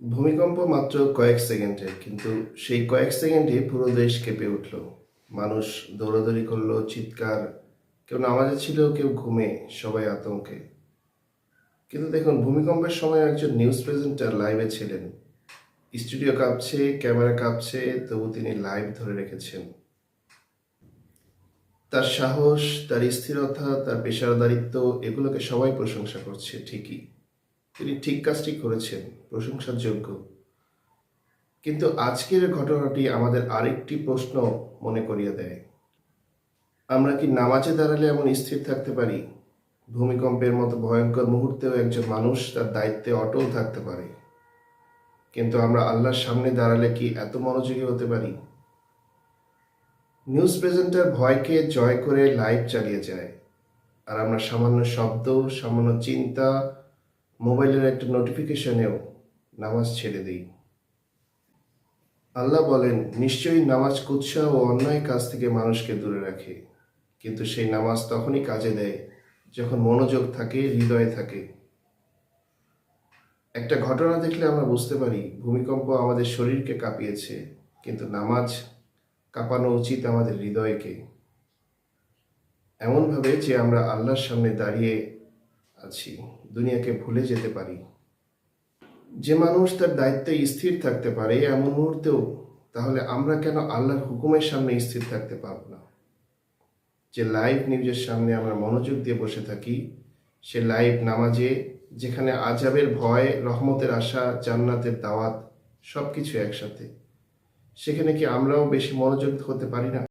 ভূমিকম্প মাত্র কয়েক সেকেন্ডের, কিন্তু সেই কয়েক সেকেন্ডে পুরো দেশ কেঁপে উঠল। মানুষ দৌড়াদৌড়ি করলো, চিৎকার, কেউ নামাজে ছিল, কেউ ঘুমে, সবাই আতঙ্কে। কিন্তু দেখুন, ভূমিকম্পের সময় একজন নিউজ প্রেজেন্টার লাইভে ছিলেন। স্টুডিও কাঁপছে, ক্যামেরা কাঁপছে, তবু তিনি লাইভ ধরে রেখেছেন। তার সাহস, তার স্থিরতা, তার পেশাদারিত্ব, এগুলোকে সবাই প্রশংসা করছে। ঠিকই, তিনি ঠিক কাজটি করেছেন, প্রশংসার যোগ্য। কিন্তু আজকের ঘটনাটি আমাদের আরেকটি প্রশ্ন মনে করিয়ে দেয়। আমরা কি নামাজে দাঁড়ালে এমন স্থির থাকতে পারি? ভূমিকম্পের মতো ভয়ঙ্কর মুহূর্তেও একজন মানুষ তার দায়িত্বে অটল থাকতে পারে। কিন্তু আমরা আল্লাহর সামনে দাঁড়ালে কি এত মনোযোগী হতে পারি? নিউজ প্রেজেন্টার ভয়কে জয় করে লাইভ চালিয়ে যায়, আর আমরা সামান্য শব্দ, সামান্য চিন্তা, মোবাইলের একটা নোটিফিকেশনেও নামাজ ছেড়ে দিই। আল্লাহ বলেন, নিশ্চয়ই নামাজ কুৎসা ও অন্যায় কাজ থেকে মানুষকে দূরে রাখে, কিন্তু সেই নামাজ তখনই কাজে দেয় যখন মনোযোগ থাকে, হৃদয়ে থাকে। একটা ঘটনা দেখলে আমরা বুঝতে পারি ভূমিকম্প আমাদের শরীরকে কাঁপিয়েছে, কিন্তু নামাজ কাঁপানো উচিত আমাদের হৃদয়কে, এমনভাবে যে আমরা আল্লাহর সামনে দাঁড়িয়ে আছি, দুনিয়াকে ভুলে যেতে পারি। যে মানুষ তার দায়িত্বে স্থির থাকতে পারে এমন মুহূর্তেও, তাহলে আমরা কেন আল্লাহর হুকুমের সামনে স্থির থাকতে পারব না? যে লাইভ নিউজের সামনে আমরা মনোযোগ দিয়ে বসে থাকি, সে লাইভ নামাজে, যেখানে আযাবের ভয়, রহমতের আশা, জান্নাতের দাওয়াত, সব কিছু একসাথে, সেখানে কি আমরাও বেশি মনোযোগ হতে পারি না?